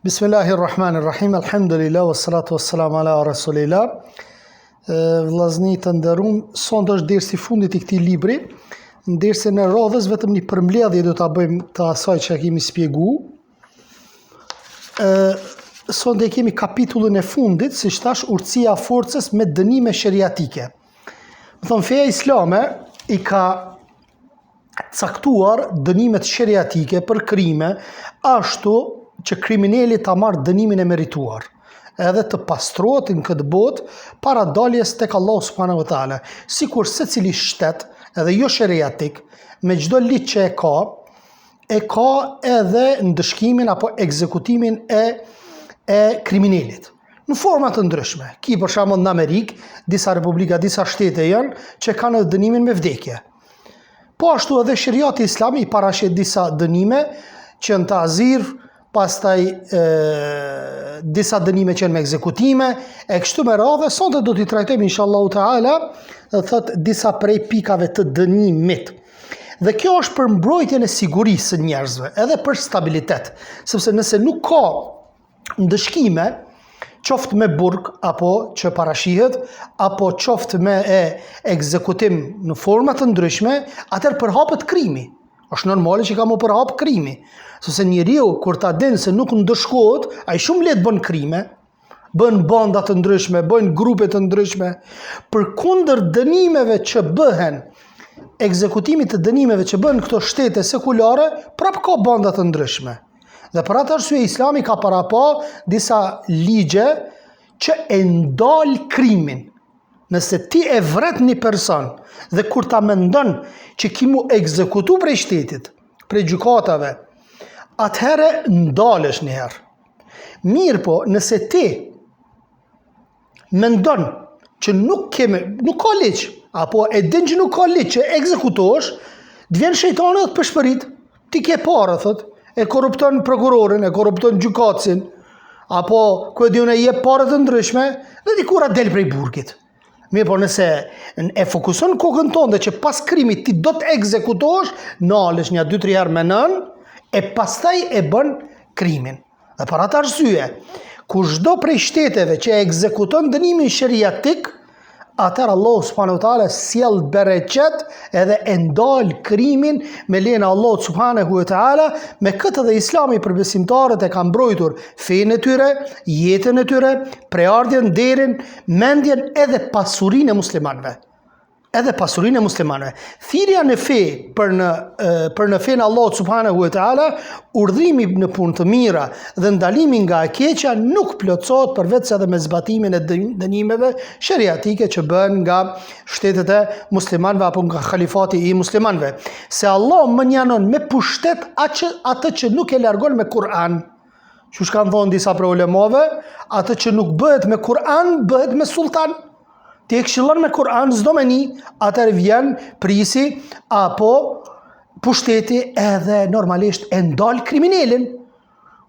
Bismillahirrahmanirrahim, alhamdulillah, wassalatu wassalamu ala rasulillah. Vllazni të nderuar, sonte është dersi I fundit I këtij libri. Në dersin e radhës vetëm një përmbledhje do ta bëjmë të asaj që kemi shpjeguar. Sonte kemi kapitullin e fundit, siç thash, urtësia e forcës me dënime sheriatike. Do thonë feja islame I ka caktuar dënimet sheriatike për krime ashtu që kriminali ta marrë dënimin e merituar, edhe të pastrohet në këtë botë para daljes tek Allahu subhanahu wa taala. Sikur secili shtet, edhe jo sheriatik, me çdo ligj që e ka edhe ndëshkimin apo ekzekutimin e kriminalit në forma të ndryshme. Ki për shembull në Amerikë, disa republika, disa shtete janë që kanë dënimin me vdekje. Po ashtu edhe sheriati islami I parashit disa dënime që janë ta'zir, pastaj disa dënime që janë me ekzekutime, e kështu me radhë. Sonte do t'i trajtojmë inshallahu taala, thot disa prej pikave të dënimit. Dhe kjo është për mbrojtjen e sigurisë së njerëzve, edhe për stabilitet, sepse nëse nuk ka ndëshkime, qoftë me burg apo që parashihet, apo qoftë me ekzekutim në forma të ndryshme, atëherë përhapet krimi. Është normale që ka më përhap krimi. Sepse njeriu kur ta din se nuk ndëshkohet, ai shumë lehtë bën krime, bën banda të ndryshme, bën grupe të ndryshme. Përkundër dënimeve që bëhen, ekzekutimit të dënimeve që bëhen këto shtete sekulare, prap ka banda të ndryshme. Dhe për atë arsye Islami ka parapa disa ligje që e ndal krimin. Nëse ti e vret një person dhe kur ta mendon që ki mu ekzekutu prej shtetit, prej gjykatave, atëherë ndalesh njëherë. Mirë po, nëse ti mendon që nuk ka ligj, apo e din që nuk ka ligj që ekzekutosh, të vjen shejtani dhe të pëshpërit. Ti ke parë, thot, e korrupton prokurorin, e korrupton gjykatësin, apo ku e diun e jep parë të ndryshme, dhe dikura del prej burgit. Mirë po, nëse e fokuson kokën tonë dhe që pas krimit ti do të ekzekutosh, nalesh një 2-3 herë me nën, e pastaj e bën krimin. Dhe për atë arsye, kushdo prej shteteve që e ekzekuton dënimin sheriatik, atëherë Allahu subhanahu wa taala sjell bereqet edhe e ndal krimin me lejen e Allahut subhanahu wa taala. Me këtë dhe Islami për besimtarët e ka mbrojtur fenë e tyre, jetën e tyre, preardhjen, nderin, mendjen edhe pasurinë e muslimanëve. Edhe pasurinë e muslimanëve. Thirrja në fe për në fenë Allahut subhanahu wa taala, urdhërimi në punë të mira dhe ndalimi nga e keqja nuk plotësohet përveç edhe me zbatimin e dënimeve sheriatike që bëhen nga shtetet e muslimanëve apo nga khalifati I muslimanëve. Se Allah mënjanon me pushtet atë që nuk e largon me Kur'an. Që kanë thonë disa prej ulemave, atë që nuk bëhet me Kur'an, bëhet me sultan. Ti e këshillon me Kur'an çdo meni, atëherë vjen prisi apo pushteti edhe normalisht e ndal kriminalin.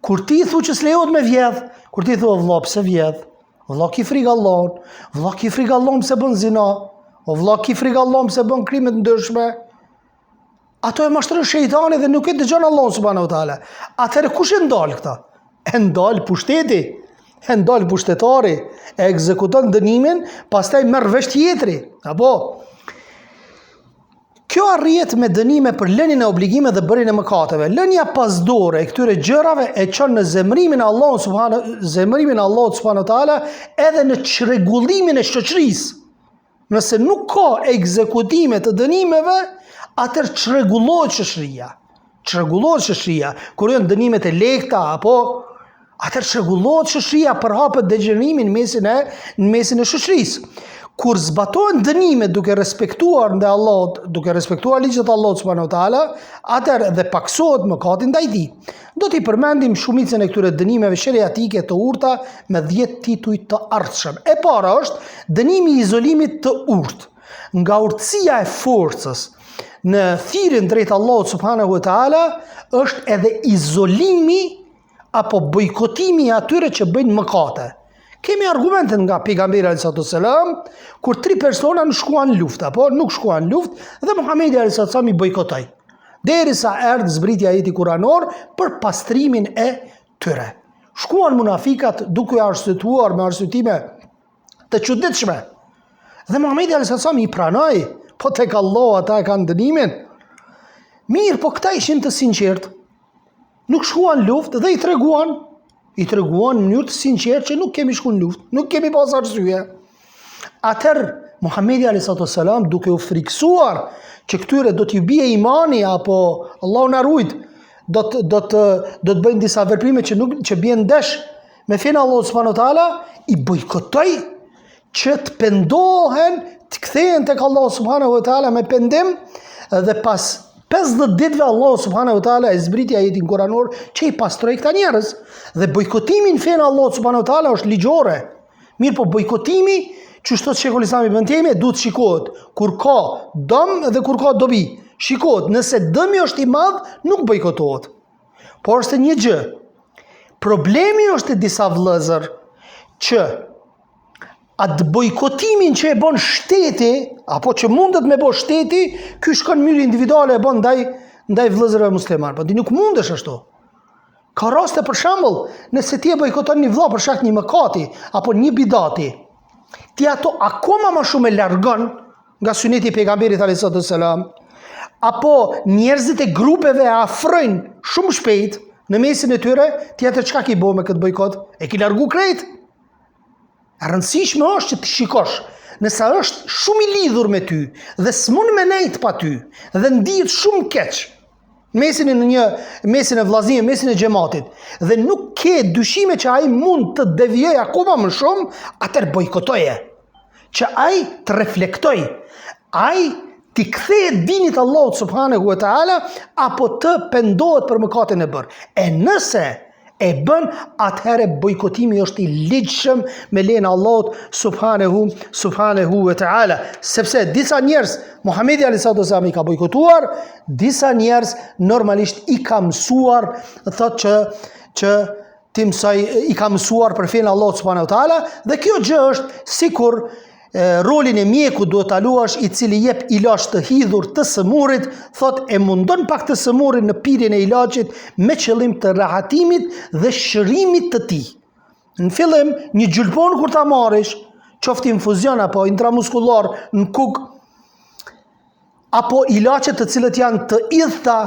Kur ti thu që s'lejohet me vjedh, kur ti thu vëlla pse vjedh, vëlla ki frikë Allahun, vëlla ki frikë Allahun pse bën zina, o vëlla ki frikë Allahun pse bën krime të ndryshme, ato e mashtron shejtani dhe nuk e dëgjon Allahun subhanahu wa taala. Atëherë kush e ndal këta? E ndal pushteti. E ndal pushtetari, e ekzekuton dënimin, pastaj merr vesh tjetri. Apo kjo arrihet me dënime për lënien e obligimeve dhe bërjen e mëkateve. Lënia pasdore e këtyre gjërave e çon në zemrimin e Allahut subhanahu wa taala edhe në çrregullimin e shoqërisë. Nëse nuk ka ekzekutime të dënimeve, atëherë çrregullohet shoqëria. Kur janë dënimet e lehta apo atëherë çrregullohet shoqëria, përhapet degenerimin në mesin e shoqërisë. Kur zbatohen dënimet duke respektuar ligjet e Allahut subhanahu wa taala, atëherë dhe paksohet mëkati ndaj tij. Do t'i përmendim shumicën e këtyre dënimeve sheriatike të urta me 10 tituj të ardhshëm. E para është dënimi I izolimit të urtë. Nga urtësia e forcës në thirrjen drejt Allahut subhanahu wa taala është edhe izolimi apo bojkotimi atyre që bëjnë mëkate. Kemi argumentet nga pejgamberi alayhis salam, kur 3 persona nuk shkuan luftë, apo nuk shkuan luftë dhe Muhamedi alayhis salam I bojkotoi. Derisa erdhi zbritja e ajetit kuranor për pastrimin e tyre. Shkuan munafikat duke arsyetuar me arsyetime të çuditshme. Dhe Muhamedi a.s. I pranoi, po tek Allah ata e kanë dënimin. Mirë, po këta ishin të sinqert. Nuk shkuan luftë dhe i treguan në mënyrë të sinqertë që nuk kemi shkuar në luftë, nuk kemi pas arsye. Atëherë Muhamedi a.s. duke u friksuar që këtyre do t'ju bie imani apo Allahu na ruajt, do të bëjnë disa veprime që bien ndesh me fenë Allahu subhanahu wa taala, i bojkotoi që të pendohen, të kthehen tek Allahu subhanahu wa taala me pendim, dhe pas 50 ditëve Allahu subhanahu wa taala e zbriti ajetin kuranor që i pastroi këta njerëz. Dhe bojkotimi në fenë Allahu subhanahu wa taala është ligjore. Mirë, po bojkotimi, që shtot Shekull Islami Ibn Tejmija, duhet shikohet kur ka dëm dhe kur ka dobi. Shikohet, nëse dëmi është i madh, nuk bojkotohet. Por është një gjë. Problemi është e disa vëllezër që atë bojkotimin që e bën shteti, apo që mundet me bë shteti, ky shkon në mënyrë individuale e bën ndaj vëllezërve musliman. Po ti nuk mundesh ashtu. Ka raste për shembull, nëse ti e bojkoton një vëlla për shkak një mëkati apo një bidati, ti ato akoma më shumë e largon nga suneti i pejgamberit alayhis salam, apo njerëzit e grupeve e afrojnë shumë shpejt në mesin e tyre, ti atë çka ki bë me këtë bojkot? E ki largu krejt? E rëndësishme është që të shikosh, nëse është shumë i lidhur me ty dhe s'mund me nejt pa ty dhe ndihet shumë keq mesin e vllaznive, mesin e xhamatit, dhe nuk ke dyshime që ai mund të devijojë akoma më shumë, atëherë bojkotoje. Që ai të reflektoj, ai t'i kthehet dinit Allahut subhanahu wa taala apo të pendohet për mëkatin e bërë. E nëse e bën, atëherë bojkotimi është i ligjshëm me lejen e Allahut subhanahu wa taala. Sepse disa njerëz Muhamedi alayhis salam i ka bojkotuar, disa njerëz normalisht i ka mësuar, thotë që ti mësoj, i ka mësuar për fenë Allahut subhanahu wa taala, dhe kjo gjë është sikur rolin e mjeku duhet ta luash, i cili jep ilaç të hidhur të sëmurit, thot e mundon pak të sëmurin në pirjen e ilaçit me qëllim të rahatimit dhe shërimit të tij. Në fillim, një gjulpon kur ta marrish, qoftë infuzion apo intramuskular në kuk, apo ilaçet të cilët janë të idhta,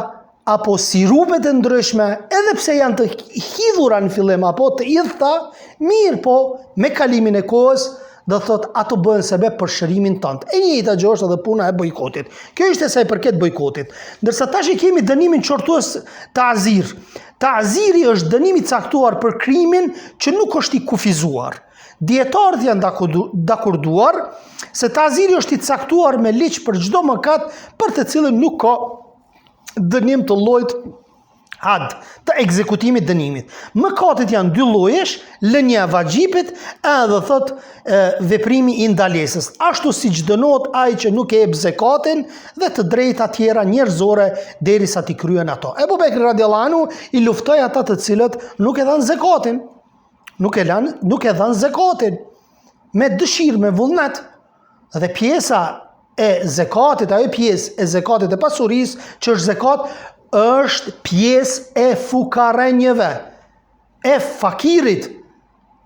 apo sirupe të ndryshme, edhe pse janë të hidhura në fillim apo të idhta, mirë, po me kalimin e kohës dhe thot ato bëhen sebeb për shërimin tënd. E njëjta gjë është edhe puna e bojkotit. Kjo ishte sa i përket bojkotit. Ndërsa tash i kemi dënimin qortues ta'zir. Ta'ziri është dënimi i caktuar për krimin që nuk është i kufizuar. Dietarët janë dakorduar se ta'ziri është i caktuar me ligj për çdo mëkat për të cilën nuk ka dënim të llojit had të ekzekutimit dënimit. Mëkatet janë dy llojesh, lënia e vajxhipit edhe thot veprimi i ndalesës. Ashtu siç dënohet ai që nuk e jep zakatin dhe të drejta tjera njerëzore derisa t'i kryen ato. Ebu Bekri radiallahu anhu i luftoi ata të cilët nuk e dhanë zakatin. Nuk e dhanë zakatin me dëshirë, me vullnet. Dhe pjesa e zakatit, ajo pjesë e zakatit e pasurisë që është zakat, është pjesë e fukarenjeve, e fakirit.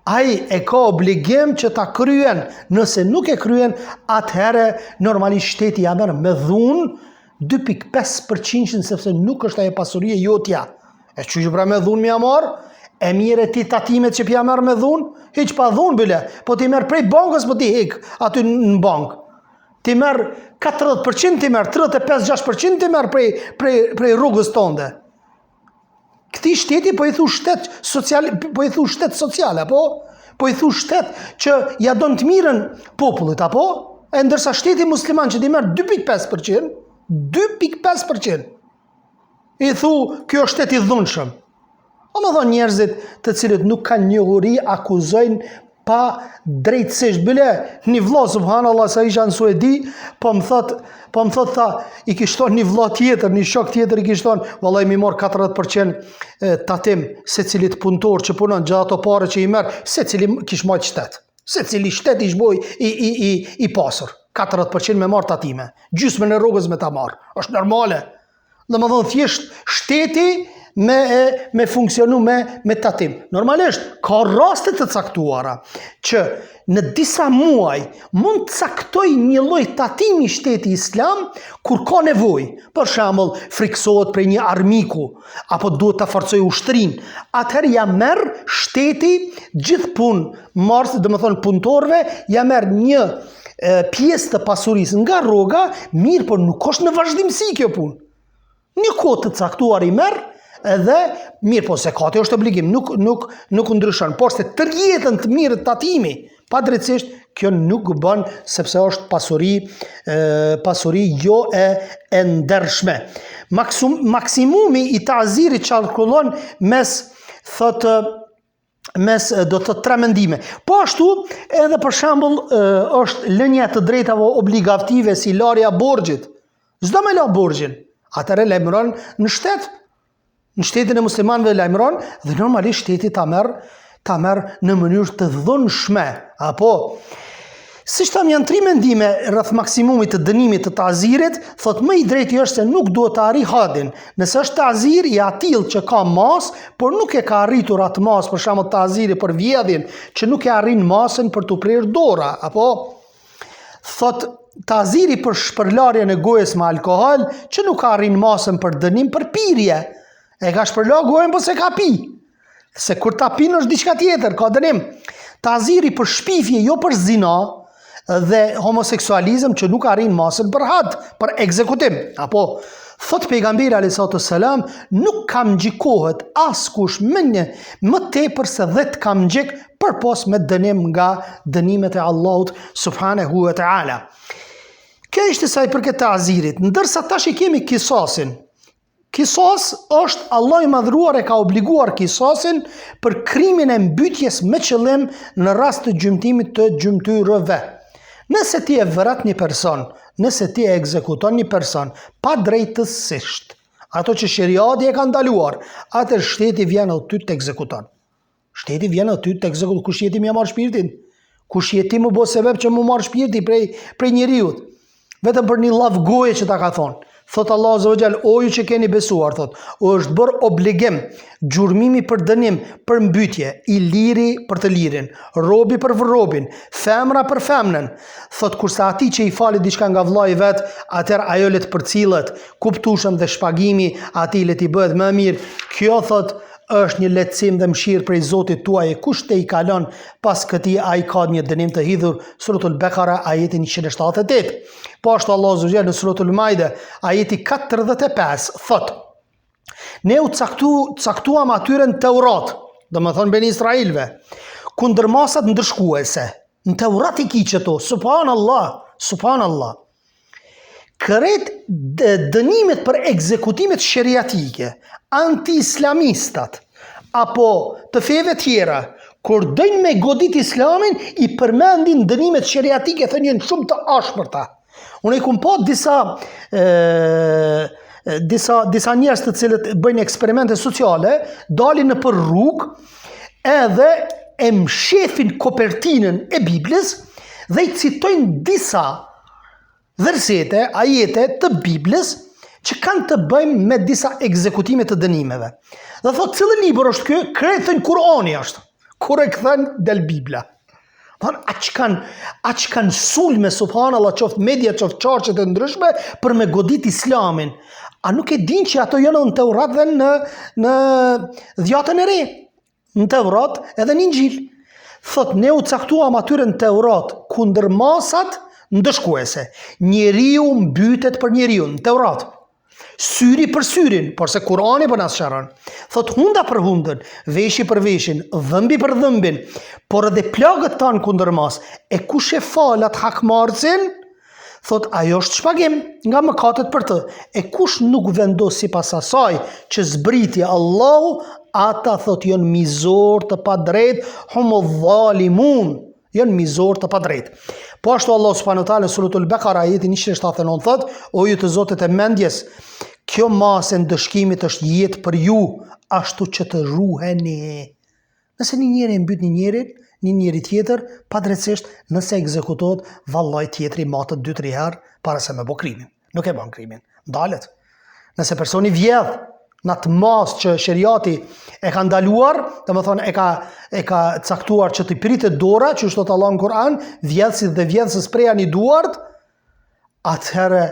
Ai e ka obligim që ta kryen. Nëse nuk e kryen, atëherë normalisht shteti ja merr me dhunë 2.5%, sepse nuk është ajo pasurie jotja. E çuçi pra me dhunë më marr? E mire ti tatimet që pja merr me dhunë? Hiq pa dhunë bile, po ti merr prej bankës, po ti hik aty në bankë. Ti merr 40%, ti merr 35-6%, ti merr prej rrugës tënde. Këti shteti po i thu shtet social, po i thu shtet sociale, apo? Po i thu shtet që ja don të mirën popullit, apo? E ndërsa shteti musliman që ti merr 2.5%, 2.5%, i thu kjo është shteti dhunshëm. O më thonë njerëzit të cilët nuk kanë njohuri, akuzojnë pa drejtësisht. Bile një vëlla, subhanallahu, sa isha në Suedi, po më thot tha, i kishton një vëlla tjetër, një shok tjetër i kishton, vallai mi mor 40% tatim secilit punëtor që punon, gjatë ato pare që i merr, secili kish marrë shtet. Secili shtet ish boj i pasur. 40% me marr tatime. Gjysmën e rrugës me ta marr. Është normale. Domethënë thjesht shteti me funksionu me tatim. Normalisht, ka raste të caktuara që në disa muaj mund të caktoj një lloj tatimi shteti islam kur ka nevojë. Për shembull, friksohet për një armiku apo duhet ta forcojë ushtrinë. Atëherë ja merr shteti gjithë punë, domethënë punëtorëve, ja merr një pjesë të pasurisë nga rroga, mirë, por nuk është në vazhdimsi kjo punë. Një kohë të caktuar i merr edhe mirë, po zekati është obligim, nuk ndryshon, por se tër jetën të mirë tatimi, padrejtisht kjo nuk bën sepse është pasuri jo e ndershme. Maksimumi i ta'zirit qarkullon mes do të 3 mendime. Po ashtu edhe për shembull është lënia të drejtave obligative si larja borxhit. Çdo me la borxhin, atëherë lajmëron në shtet. Në shtetin e muslimanëve lajmëron dhe normalisht shteti ta merr në mënyrë të dhunshme. Apo siç tham, janë 3 mendime rreth maksimumit të dënimit të ta'zirit. Thot më i drejti është se nuk duhet të arrijë hadin. Nëse është ta'zir i atill që ka mas, por nuk e ka arritur atë mas, për shembull ta'ziri për vjedhjen që nuk e arrin masën për t'u prerë dora, apo thot ta'ziri për shpërlarjen e gojës me alkool që nuk ka arrin masën për dënim për pirje. E ka shpërlar gojën po se ka pi. Se kur ta pin është diçka tjetër, ka dënim. Ta'ziri për shpifje, jo për zina dhe homoseksualizëm që nuk arrin masën për had, për ekzekutim. Apo thot pejgamberi alayhis salam, nuk kam gjikohet askush më tepër se 10 kam gjik përpos me dënim nga dënimet e Allahut subhanahu wa ta'ala. Kjo ishte sa i përket ta'zirit. Ndërsa tash i kemi kisasin. Kisas është Allah i madhruar e ka obliguar kisasin për krimin e mbytyjes me qëllim në rast të gjymtimit të gjymtyrëve. Nëse ti e vërat një person, nëse ti e ekzekuton një person pa drejtësisht, ato që sheriati e ka ndaluar, atë shteti vjen aty të ekzekuton. Shteti vjen aty të ekzekuton. Kush jeti më marr shpirtin? Kush jeti më bë sebeb që më marr shpirti prej njeriut? Vetëm për një llav goje që ta ka thonë. Thot Allah azza wa jall, o ju që keni besuar, thot, o është bërë obligim, gjurmimi për dënim, për mbytje, i liri për të lirin, robi për robin, femra për femnën. Thot, kurse ati që i fali diçka nga vllai i vet, atëherë ajo le të përcillet, kuptueshëm dhe shpagimi atij le t'i bëhet më mirë. Kjo thot është një lehtësim dhe mëshirë prej Zotit tuaj, kush te i kalon pas këtij ai ka një dënim të hidhur. Suratul Bekara ajeti 178. Po ashtu Allah azza wa jalla në suratul Maide ajeti 45 thot: ne u caktuam atyre në Teurat, domethënë beni Israilve, kundër masat ndërshkuese. Në Teurat i ki qëto, subhanallah. Kërret dënimet për ekzekutimet sheriatike, anti-islamistat, apo të feve tjera, kur dëjnë me godit islamin, i përmendin dënimet sheriatike, thënjën shumë të ashpërta. Unë i kum pa disa njerëz të cilët bëjnë eksperimente sociale, dalin në për rrugë, edhe e mshefin kopertinën e Biblës dhe i citojnë disa versete, ajete të Biblës që kanë të bëjmë me disa ekzekutime të dënimeve. Dhe thot, cilë libër është kjo? Kretën Kurani është. Kur e këthen del Bibla. Aq kanë sulme, subhanallah, qoftë media, qoftë qarqet e ndryshme, për me godit islamin. A nuk e din që ato janë në Teurat dhe në Dhjatën e Re? Në Teurat edhe në Injil. Thot, ne u caktuam atyre në Teurat kundër masat ndëshkuese. Njeriu mbytet për njeriu në Teurat. Syri për syrin, por se Kurani për nas sharon. Thot, hunda për hundën, veshi për veshin, dhëmbi për dhëmbin, por edhe plagët tanë kundër mas. E kush e falat hakmarcin? Thot, ajo është shpagim nga mëkatet për të. E kush nuk vendos sipas asaj që zbriti Allahu, ata thot janë mizor të padrejt, humu dhalimun, janë mizor të padrejt. Po ashtu Allah subhanahu wa taala në suratul Bekara ajeti 179 thot: o ju të Zotit e mendjes, kjo masë e ndëshkimit është jetë për ju, ashtu që të ruheni. Nëse një njeri e mbyt një njeri tjetër, padrejtisht nëse ekzekutohet, vallaj tjetri matët 2-3 herë para se me bë krimin. Nuk e bën krimin, ndalet. Nëse personi vjedh, në atë mas që sheriati e ka ndaluar, domethënë e ka caktuar që të pritet dora, që është thot Allah në Kur'an, vjedhësit dhe vjedhësës prejani duart, atëherë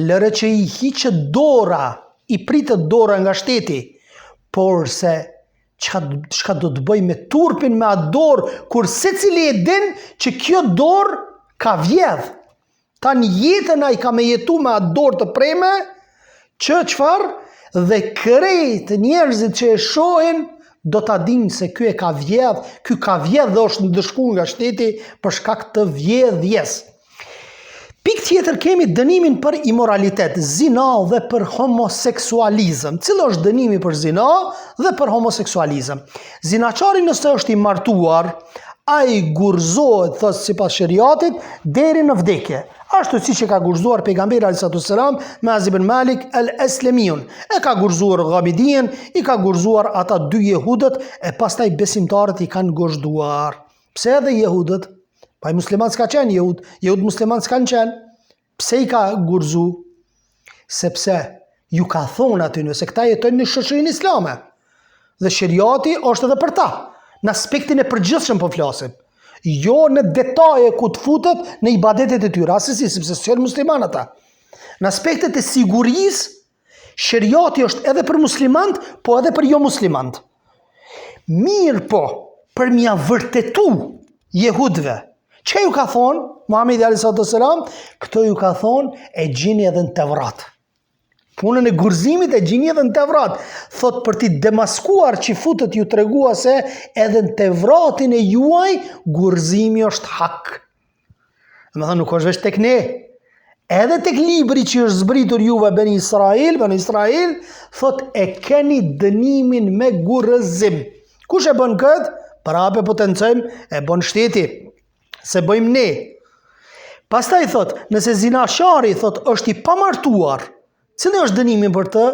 lëre që i hiqet dora, i pritet dora nga shteti, por se çka do të bëj me turpin me atë dorë, kur secili e din që kjo dorë ka vjedh. Tanë jetën ai ka me jetu me atë dorë të preme, që çfarë? Dhe krejt njerëzit që e shohin do ta dinë se ky e ka vjedh, ky ka vjedh dhe është ndëshkuar nga shteti për shkak të vjedhjes. Pikë tjetër kemi dënimin për imoralitet, zina dhe për homoseksualizëm. Cili është dënimi për zina dhe për homoseksualizëm? Zinaçari nëse është i martuar, ai gurzohet, thot sipas sheriatit, deri në vdekje. Ashtu siç e ka gurzuar pejgamberi alayhis salam me Anas ibn Malik al-Aslamiun. E ka gurzuar Ghamidin, i ka gurzuar ata dy jehudët e pastaj besimtarët i kanë gozhduar. Pse edhe jehudët? Pa i musliman s'ka qenë jehud musliman s'kan qenë. Pse i ka gurzu? Sepse ju ka thonë aty nëse këta jetojnë në shoqërinë islame. Dhe sheriati është edhe për ta. Në aspektin e përgjithshëm po flasim. Jo në detaje ku të futet në ibadetet e tyre, asesi, sepse s'janë musliman ata. Në aspektet e sigurisë, sheriati është edhe për muslimant, po edhe për jo muslimant. Mirë po, për mja vërtetu jehudve, që ju ka thonë, Muhamedi a.s. Këto ju ka thonë e gjini edhe në Tevrat. Punën e gurzimit e gjini edhe në Tevrat. Thot për ti demaskuar që futet ju tregua se edhe në Tevratin e juaj gurzimi është hak. Dhe me thënë nuk është veç tek ne. Edhe tek libri që është zbritur juve Beni Israel, thot e keni dënimin me gurzim. Kush e bën këtë? Prape potencojmë e bën shteti. Se bëjmë ne. Pastaj thot, nëse zinashari thot është i pamartuar, cili është dënimi për të?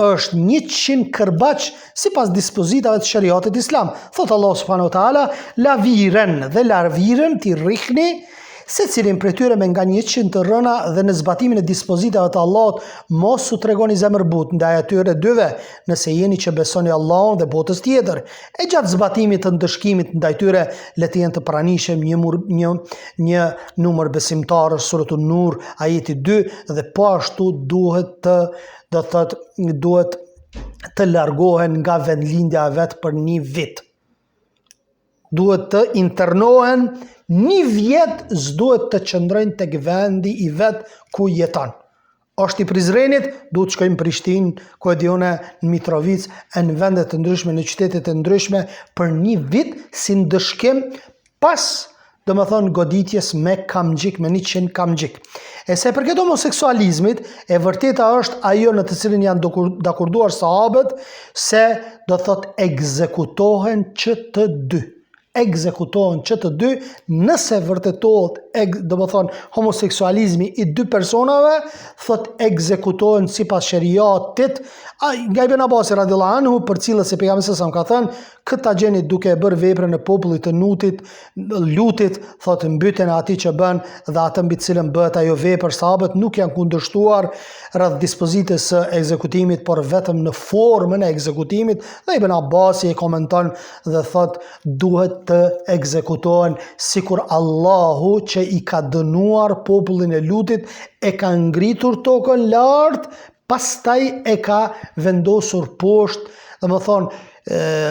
Është 100 kërbaç sipas dispozitave të shariatit islam. Thot Allah subhanahu wa taala, laviren dhe larviren ti rihni secilin prej tyre me nga 100 të rëna dhe në zbatimin e dispozitave të Allahut mos u tregoni zemërbut ndaj atyre dyve, nëse jeni që besoni Allahun dhe botës tjetër. E gjatë zbatimit të ndëshkimit ndaj tyre le të jenë të pranishëm një numër besimtarë, suratu Nur, ajeti 2, dhe po ashtu duhet të largohen nga vendlindja e vet për 1 vit. Duhet të internohen 1 vjet, s'duhet të qëndrojnë tek vendi i vet ku jeton. Është i Prizrenit, duhet të shkojnë në Prishtinë, ku e dione në Mitrovic, në vende të ndryshme, në qytete të ndryshme për 1 vit si ndëshkim pas, domethënë, goditjes me kamxhik, me 100 kamxhik. E se përket homoseksualizmit, e vërteta është ajo në të cilin janë dakurduar sahabët se do thot ekzekutohen që të dy. Ekzekutohen që të dy nëse vërtetohet homoseksualizmi i 2 personave, thot ekzekutohen sipas sheriatit. Nga Ibn Abbas radhiyallahu anhu, për cilës e pejgamberi sa ka thënë, këta gjeni duke e bërë veprën e popullit të lutit, thot mbytjen e atij që bën dhe atë mbi të cilën bëhet ajo vepër. Sahabët nuk janë kundërshtuar rreth dispozitës së ekzekutimit, por vetëm në formën e ekzekutimit. Dhe Ibn Abbas e komenton dhe thot duhet të ekzekutohen sikur Allahu që i ka dënuar popullin e lutit e ka ngritur tokën lart, pastaj e ka vendosur poshtë, dhe më thonë,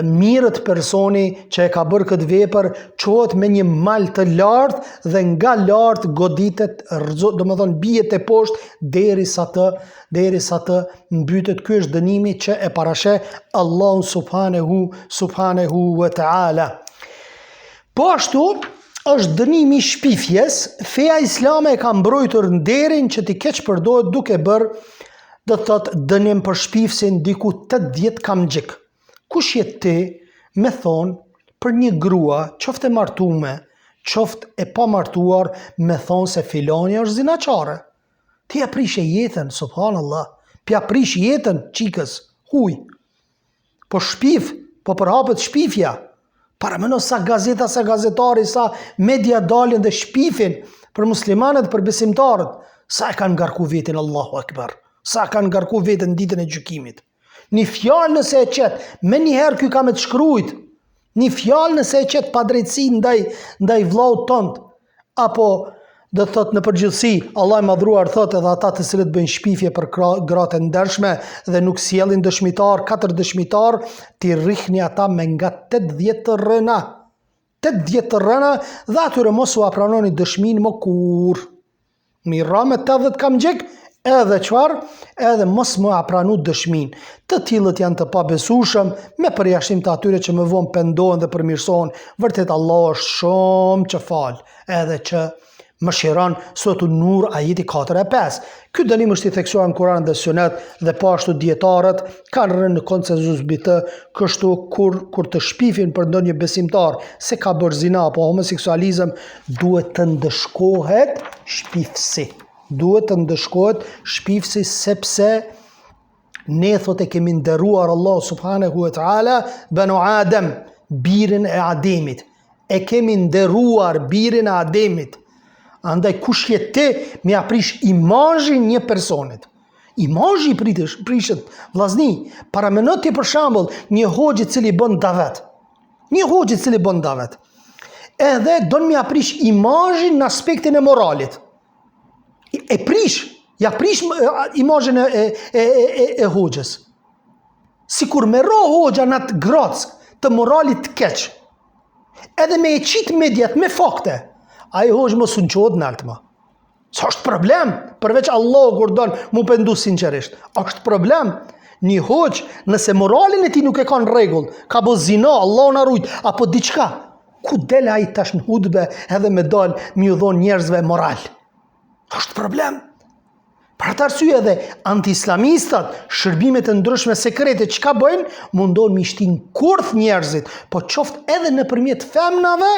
mirët personi që e ka bërë këtë vepër qohet me një mal të lartë dhe nga lartë goditet, do më thonë, bijet e poshtë derisa të mbytet. Ky është dënimi që e parashe Allahu subhanahu wa ta'ala. Po ashtu është dënimi i shpifjes. Feja islame e ka mbrojtur nderin që ti keq përdoret duke bërë, do të thotë, dënim për shpifsin diku 80 kamxhik. Kush je ti me thonë për një grua, qoftë e martume, qoftë e pa martuar, me thonë se filoni është zinaçare? Ti ja prish jetën, subhanallah. Ti ja prish jetën çikës, huj. Po shpif, po përhapet shpifja. Paramendo sa gazeta, sa gazetari, sa media dalin dhe shpifin për muslimanët, për besimtarët. Sa e kanë ngarku vetin, Allahu Akbar. Sa kanë ngarku vetën ditën e gjykimit. Një fjalë nëse e qet, me njëherë ky ka me të shkrujt. Një fjalë nëse e qet pa drejtësi ndaj vllaut tënd, apo do të thot në përgjithësi, Allah i madhruar thot edhe ata të cilët bëjnë shpifje për gratë e ndershme dhe nuk sjellin dëshmitar, 4 dëshmitar, ti rrihni ata me nga 80 të rëna. 80 të rëna dhe atyre mos u apranoni dëshmin më kur. Mira me 80 kam gjek, edhe qëfar, edhe mos më apranu dëshmin. Të tillët janë të pabesueshëm, me përjashtim të atyre që më vonë pendohen dhe përmirësohen. Vërtet Allah është shumë që fal, edhe që mëshiron. Suratu Nur ajeti 4 e 5. Ky dënim është i theksuar në Kur'an dhe Sunet dhe po ashtu dietarët kanë rënë në konsenzus mbi të, kështu kur të shpifin për ndonjë besimtar se ka bërë zina apo homoseksualizëm, duhet të ndëshkohet shpifsi. Duhet të ndëshkohet shpifsi sepse ne thot e kemi nderuar Allah subhanahu wa taala banu Adem, birin e Ademit. E kemi nderuar birin e Ademit. Andaj kush je ti me aprish imazhin një personit. Imazhi prishet vllazni. Paramenot ti për shembull një hoxh i cili bën davet. Një hoxh i cili bën davet. Edhe don me aprish imazhin në aspektin e moralit. Ja prish imazhin e hoxhës. Sikur me ro hoxha në atë groc të moralit të keq. Edhe me e qit mediat me fakte. Ai hoxh mos unë qohet në altë ma. Sa është problem? Përveç Allah kur don mu pendu sinqerisht. Është problem. Një hoxh nëse moralin e ti nuk e ka në rregull, ka bo zina, Allah na rujt, apo diçka, ku del ai tash në hutbe edhe me dal mi u dhon njerëzve moral? Është problem. Për atë arsye edhe anti-islamistat, shërbimet e ndryshme sekrete, çka bëjnë? Mundon mi shtin kurth njerëzit, po qoftë edhe nëpërmjet femnave,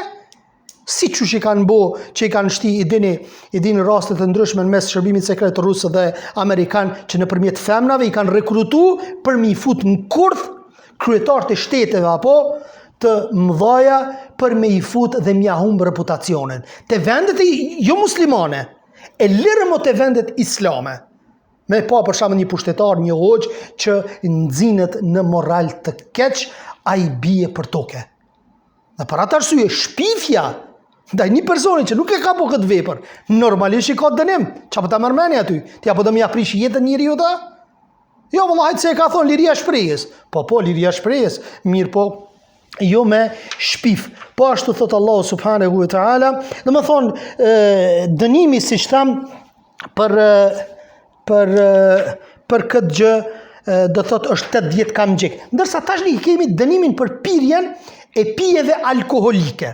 si që i kanë bo, që i kanë shti, i dini rastet të ndryshme në mes shërbimit sekret rusë dhe amerikan, që nëpërmjet femnave i kanë rekrutu për mi fut në kurth kryetarët e shteteve apo të mëdhaja për me i fut dhe mja humbë reputacionin. Të vendet jo muslimane, e lirë më të vendet islame. Me pa për shamë një pushtetar, një hoxh që nxjinet në moral të keq, a i bie për toke. Dhe për atë arsye, shpifja ndaj një personi që nuk e ka po këtë vepër, normalisht i ka dënim. Qa po ta mërmeni aty? Ti apo do mi aprish jetën njeriu ta? Jo, vëllai, se e ka thonë liria shprehjes. Po, liria shprehjes, mirë po, jo me shpif. Po ashtu thot Allah subhanahu wa taala, dhe më thonë, dënimi si që tham për këtë gjë, do thot është 80 kam gjek. Ndërsa tash ne kemi dënimin për pirjen e pijeve alkoholike.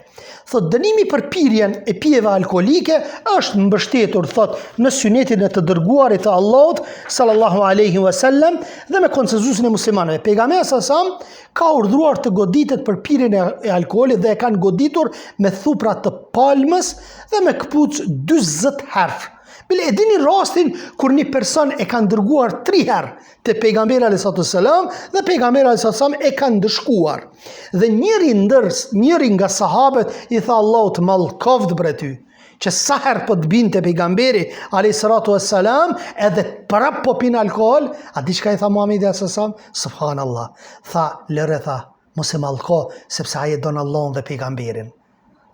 Thot dënimi për pirjen e pijeve alkoholike është mbështetur thot në sunetin e të dërguarit të Allahut sallallahu alaihi wasallam dhe me konsenzusin e muslimanëve. Pejgamberi sallallahu ka urdhëruar të goditet për pirjen e alkoolit dhe e kanë goditur me thupra të palmës dhe me këpucë 40 herë. Bile e dini rastin kur një person e kanë dërguar 3 herë te pejgamberi alayhi salam dhe pejgamberi alayhi salam e kanë dëshkuar. Dhe njëri nga sahabët i tha Allahut mallkoft bre ty, që sa herë po të binte pejgamberi alayhi salam edhe prap po pin alkool, a di çka i tha Muhamedi alayhi salam? Subhanallah. Tha lëre tha, mos e mallko sepse ai e don Allahun dhe pejgamberin.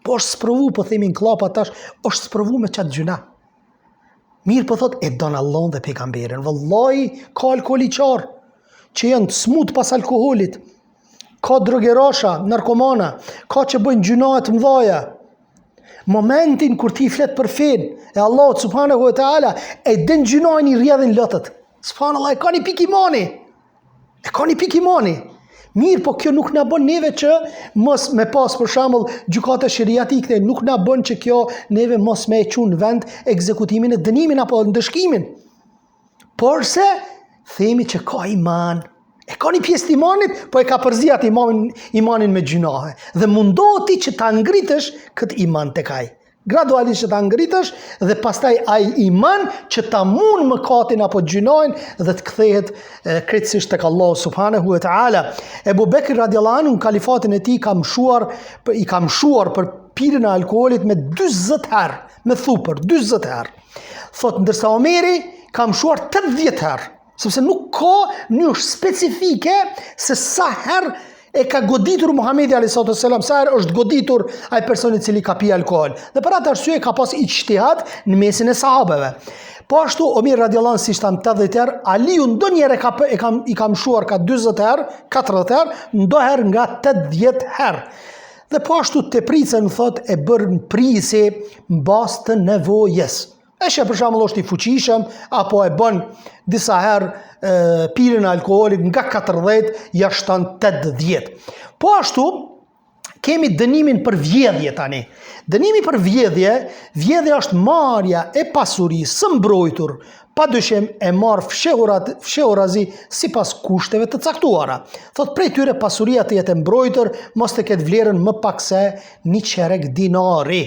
Po është sprovu, po themin klapa tash, është sprovu me çat gjuna. Mirë po thot e don Allahun dhe pejgamberin. Vallahi ka alkooliqar që janë të smut pas alkoolit. Ka drogerasha, narkomana, ka që bëjnë gjuna të mëdha. Momentin kur ti flet për fen e Allahut subhanahu wa taala, e den gjunojnë i rrjedhin lotët. Subhanallah, e ka një pik imani. Mirë, po kjo nuk na bën neve që mos me pas për shembull gjykata sheriatike, nuk na bën që kjo neve mos me e çun vend ekzekutimin e dënimin apo ndëshkimin. Por se themi që ka iman. E ka një pjesë të imanit, po e ka përzijat imanin me gjunahe. Dhe mundohet ti që ta ngritesh këtë iman tek ai. Gradualisht që ta ngritësh dhe pastaj ai iman që ta mund mëkatin apo gjunojnë dhe të kthehet krejtësisht tek Allahu subhanahu wa taala. Ebu Bekri radiallahu anhu në kalifatin e tij i ka mshuar për pirjen e alkoolit me 40 herë, me thupër 40 herë. Thot ndërsa Omeri ka mshuar 80 herë. Sepse nuk ka mënyrë specifike se sa herë e ka goditur Muhamedi a.s. sa herë është goditur ai personi i cili ka pi alkool. Dhe për atë arsye ka pas ijtihad në mesin e sahabeve. Po ashtu Omer radiallahu anhu si shtam 80 herë, Aliu ndonjëherë i ka mshuar ka 40 herë, 40 herë, ndonjëherë nga 80 herë. Dhe po ashtu tepricën thot e bërë prisi mbas të nevojës. Eshe për shembull është i fuqishëm apo e bën disa herë pirjen e alkoolit nga 40 ja shton 80. Po ashtu kemi dënimin për vjedhje tani. Dënimi për vjedhja është marrja e pasurisë së mbrojtur, padyshim e marr fshehurazi sipas kushteve të caktuara. Thot prej tyre pasuria të jetë mbrojtur, mos të ketë vlerën më pak se 1 çerek dinari.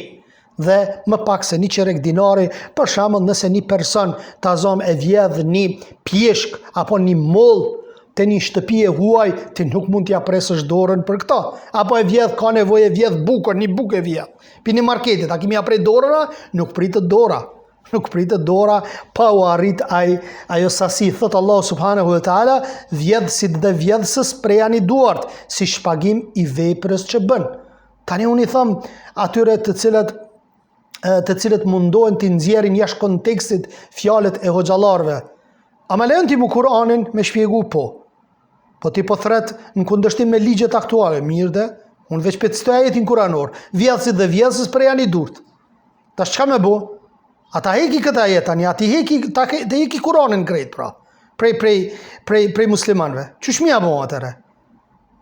Dhe më pak se 1 çerek dinari, për shembull nëse një person ta zom e vjedh një pjeshk apo një moll te një shtëpi e huaj, ti nuk mund t'ja presësh dorën për këta. Apo e vjedh, ka nevojë vjedh bukën, një bukë e vjedh. Pini marketit, a kimi ja prej dorëna, nuk pritet dora. Nuk pritet dora pa u arrit ajo sasi. Thot Allah subhanahu wa taala, vjedhësit dhe vjedhësës prejani duart, si shpagim i veprës që bën. Tani unë i them atyre të cilët mundohen të nxjerrin jashtë kontekstit fjalët e hoxhallarëve. A më lejon ti mu Kur'anin me shpjegu po? Po ti po thret në kundërshtim me ligjet aktuale, mirë dhe, unë veç për të stoj ajetin kuranor, vjedhësit dhe vjedhësës prej janë i durt. Tash çka me bo? Ata heki këtë ajet tani, ati heki Kur'anin krejt pra, prej muslimanve. Qysh mja bo atëre?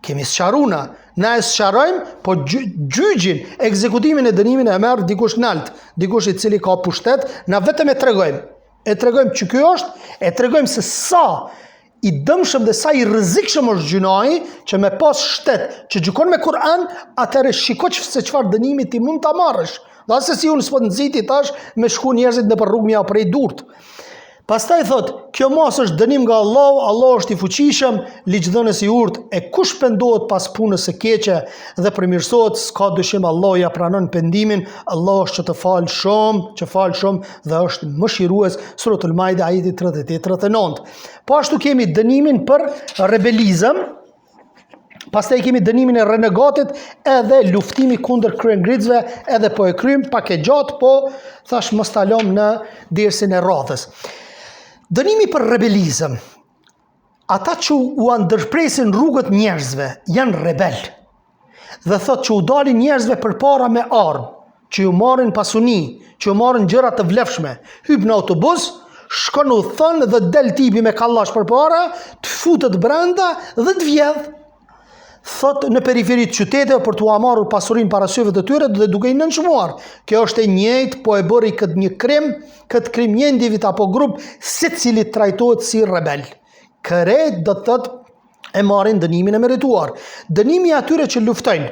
Kemi sqaruna, na e sqarojmë, po gjyqin, ekzekutimin e dënimin e merr dikush nalt, dikush i cili ka pushtet, na vetëm e tregojmë. E tregojmë që ky është, e tregojmë se sa i dëmshëm dhe sa i rrezikshëm është gjunaji që me pas shtet që gjykon me Kur'an, atëherë shiko se çfarë dënimi ti mund ta marrësh. Dhe as si unë s'po nxiti tash me shku njerëzit nëpër rrugë mja prej durt. Pastaj thot, kjo mos është dënim nga Allahu, Allahu është i fuqishëm, ligjdhënës i urtë, e kush pendohet pas punës së keqe dhe përmirësohet, s'ka dyshim Allahu ja pranon pendimin, Allahu është që të falë shumë dhe është mëshirues. Suratul Maide ajeti 38-39. Po ashtu kemi dënimin për rebelizëm, pastaj kemi dënimin e renegatit edhe luftimi kundër kryengritësve, edhe po e krym pak e gjatë, po thash mos ta lëm në dersin e radhës. Dënimi për rebelizëm. Ata që u ndërpresin rrugët njerëzve janë rebel. Dhe thot që u dalin njerëzve përpara me armë, që ju marrin pasuni, që ju marrin gjëra të vlefshme, hyp në autobus, shkon u thon dhe del tipi me kallash përpara, të futet brenda dhe të vjedh. Thot në periferi të qyteteve për t'u marrur pasurinë para syve të tyre dhe duke i nënçmuar. Kjo është e njëjtë, po e bëri këtë krim një individ apo grup, secili trajtohet si rebel. Krejt do të thot e marrin dënimin e merituar. Dënimi atyre që luftojnë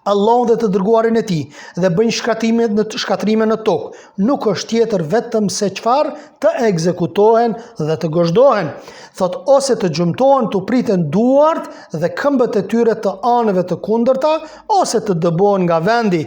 Allahun dhe të dërguarin e tij dhe bëjnë shkatrime në tokë, nuk është tjetër vetëm se çfarë të ekzekutohen dhe të gozhdohen. Thot ose të gjumtohen, të priten duart dhe këmbët e tyre të anëve të kundërta, ose të dëbohen nga vendi.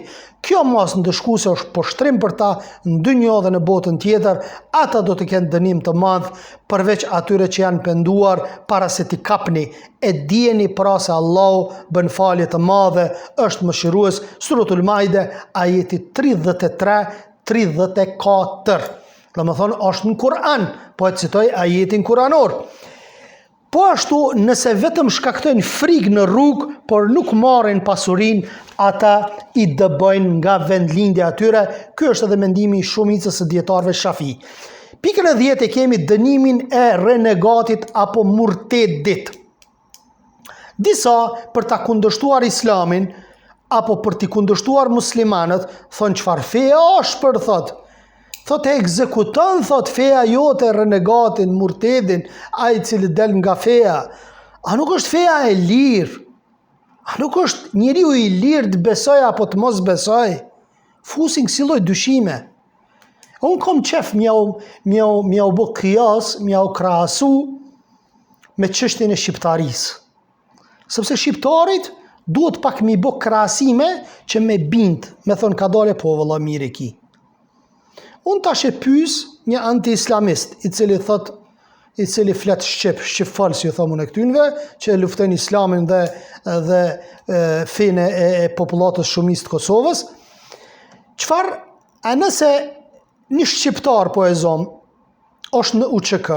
Kjo mos ndëshkuese është poshtrim për ta në dynjë dhe në botën tjetër, ata do të kenë dënim të madh përveç atyre që janë penduar para se t'i kapni. E dijeni pra se Allahu bën falje të madhe, është mëshirues. Suratul Maide ajeti 33-34. Domethënë është në Kur'an, po e citoj ajetin kuranor. Po ashtu, nëse vetëm shkaktojnë frikë në rrugë, por nuk marrin pasurinë, ata i dëbojnë nga vendlindja atyre. Ky është edhe mendimi i shumicës së dietarëve Shafi. Pikën e 10 e kemi dënimin e renegatit apo murtedit. Disa për ta kundërshtuar Islamin apo për t'i kundërshtuar muslimanët thonë çfarë feja është për thotë. Thot e ekzekuton, thot feja jote renegatin, murtedin, ai cili del nga feja. A nuk është feja e lirë? A nuk është njeriu i lirë të besoj apo të mos besoj? Fusin kësi lloj dyshime. Unë kom qef mjau bë kjas, mjau krahasu me çështjen e shqiptarisë. Sepse shqiptarit duhet pak mi bë krahasime që me bind, me thonë ka dale po vëlla mirë e ki. Unë tash e pyes një anti-islamist, i cili thot, i cili flet shqip falë, si ju thamun e këtynve, që luftojnë islamin dhe fenë e popullatës shumicë të Kosovës. A nëse një shqiptar po e zom, është në UÇK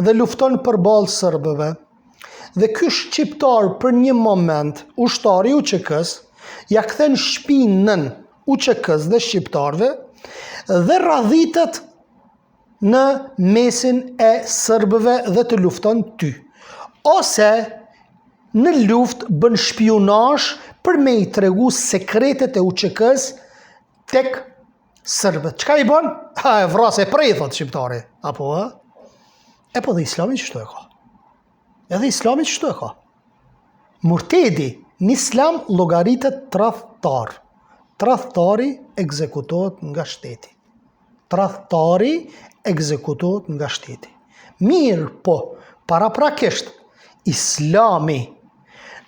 dhe lufton përballë serbëve, dhe ky shqiptar për një moment, ushtari i UÇK-s, ja kthen shpinën UÇK-s dhe shqiptarëve dhe radhitet në mesin e serbëve dhe të lufton ty. Ose në luftë bën shpionazh për me i tregu sekretet e UÇK-s tek serbët. Çka i bën? E vras e prej, thot shqiptari. Apo dhe Islami çështu e ka. Edhe Islami çështu e ka. Murtedi në Islam llogaritet tradhtar. Tradhtari ekzekutohet nga shteti. Tradhtari ekzekutohet nga shteti. Mirë po, paraprakisht, Islami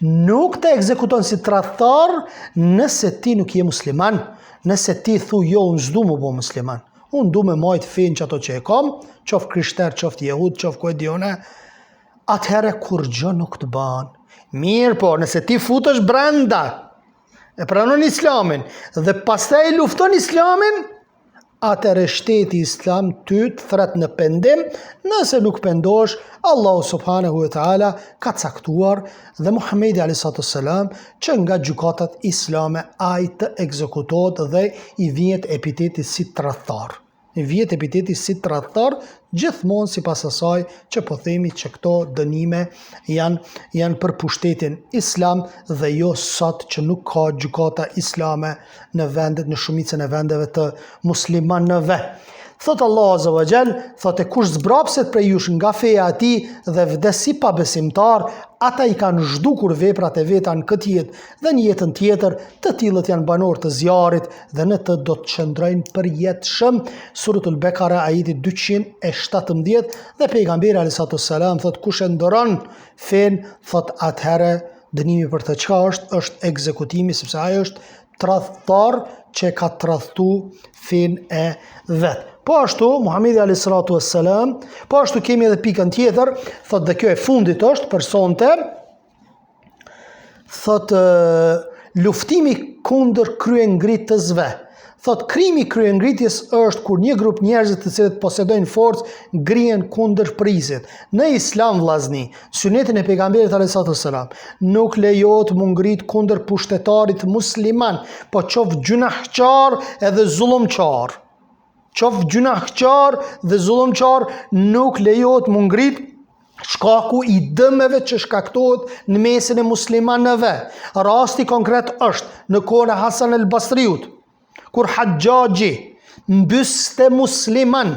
nuk të ekzekuton si tradhtar nëse ti nuk je musliman, nëse ti thu jo, unë s'du më bo musliman, unë du me majt fenë që ato që e kam, qof krishter, qof jehud, qof ko e dione, atëhere kur gjë nuk të ban. Mirë po, nëse ti futesh brenda, e pranon Islamin, dhe pastaj lufton Islamin, atëherë shteti Islam ty të thret në pendim, nëse nuk pendosh, Allahu subhanahu wa ta'ala ka caktuar dhe Muhamedi a.s. që nga gjykatat islame ai të ekzekutohet dhe i vihet epiteti si tradhtar. I vihet epiteti si tradhtar gjithmonë sipas asaj që po themi që këto dënime janë për pushtetin islam dhe jo sot që nuk ka gjykata islame në vendet, në shumicën e vendeve të muslimanëve. Thot Allah Azza wa Jall, thot e kush zbrapset prej jush nga feja ati dhe vdes si pa besimtar, ata i kanë zhdukur veprat e veta në këtë jetë dhe një jetën tjetër, të tillët janë banor të zjarit dhe në të do të qëndrojnë për jetëshëm. Suratul Bekara ajeti 217 dhe pejgamberi a.s. thot kush e ndoron fen, thot atëherë dënimi për të çka është ekzekutimi, sepse ai është tradhtar që ka tradhtu fen e vet. Po ashtu, Muhamedi a.s. Po ashtu kemi edhe pikën tjetër, thot dhe kjo e fundit është, për sonte, thot luftimi kundër kryengritësve. Thot krimi kryengritjes është kur një grup njerëzit të cilët posedojnë forcë ngrihen kundër prisit. Në Islam vllazni, sunetin e pejgamberit a.s. nuk lejohet mu ngrit kundër pushtetarit musliman, po qof gjunahçar edhe zullumçar. Qof gjunahçar dhe zullumçar nuk lejohet mu ngrit shkaku i dëmeve që shkaktohet në mesin e muslimanëve. Rasti konkret është në kohën e Hasan el-Basriut, kur Haxhaxhi mbyste musliman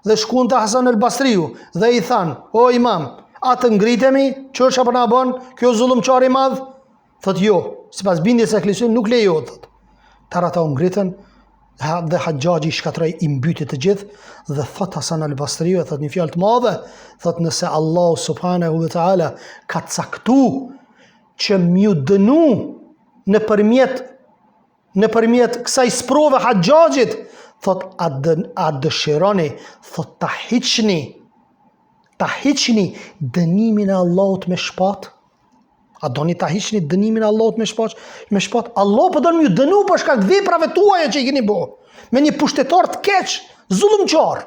dhe shkuan te Hasan el-Basriu dhe i than, o imam, atë ngritemi, çështja po na bën, kjo zullumçar i madh? Thot jo, sipas bindjes së Islamit nuk lejohet. Tara ata u ngritën dhe Haxhaxhi shkatroi i mbyti të gjithë dhe thot Hasan el-Basriu, thot një fjalë të madhe, thot nëse Allahu subhanahu wa taala ka caktu që m'ju dënu nëpërmjet kësaj sprove Haxhaxhit, thot a dëshironi, thot ta hiqni dënimin e Allahut me shpatë? A doni ta hiqni dënimin e Allahut me shpatë? Allah po don m'ju dënu për shkak të veprave tuaja që i keni bërë, me një pushtetar të keq, zullumçar.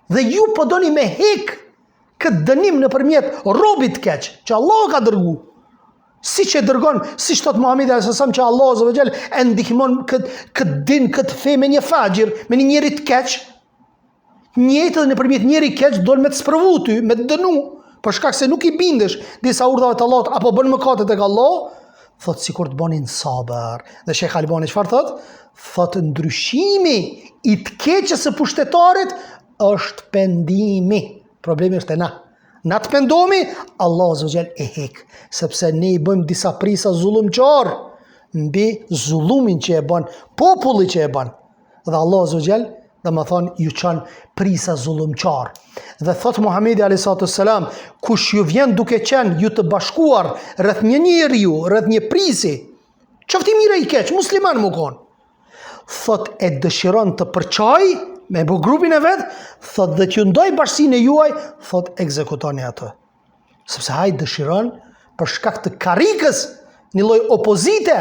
Dhe ju po doni me hek këtë dënim nëpërmjet robit të keq që Allah ka dërguar. Si që dërgon, si thot Muhamedi a.s. që Allah Azza wa Jall e ndihmon këtë din, këtë fe me një fajir, me një njeri të keq, njëjtë dhe nëpërmjet njeri keq dol me të sprovu ty, me të dënu, për shkak se nuk i bindesh disa urdhave të Allahut apo bën mëkate tek Allah, thot sikur të bënin sabër. Dhe Sheikh Albani çfarë thot? Thot ndryshimi i të keqës së pushtetarit është pendimi. Problemi është e na. Na të pendomi, Allah Azza wa Jall e hek, sepse ne i bëjmë disa prisa zullumçar mbi zullumin që e bën populli që e bën. Dhe Allah Azza wa Jall dhe më thonë ju qanë prisa zullumçar. Dhe thot Muhamedi a.s. kush ju vjen duke qenë ju të bashkuar rreth një njeriu, rreth një prisi, qofti mire i keq, musliman më konë, thot e dëshiron të përçaj me bu grupin e vet, thot dhe që ndoj bashkësinë e juaj, thot ekzekutoni atë. Sepse ai dëshiron për shkak të karrikës, një lloj opozite,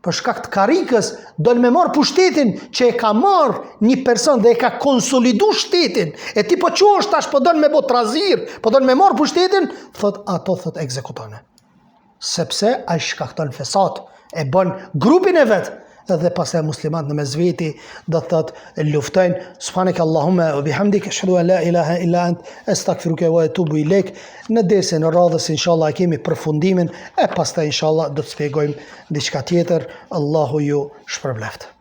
për shkak të karrikës, don me marr pushtetin që e ka marr një person dhe e ka konsolidu shtetin. E ti po qosh tash po don me bot trazir, po don me marr pushtetin, thot ato thot ekzekutone. Sepse ai shkakton fesat, e bën grupin e vet, dhe pastaj muslimat në mes veti do thot luftojnë. Subhanaka Allahumma wa bihamdika ashhadu an la ilaha illa ant astaghfiruka wa atubu ilaik. Në dersën e radhës inshallah kemi përfundimin e pastaj inshallah do të shpjegojmë diçka tjetër. Allahu ju shpërbleft.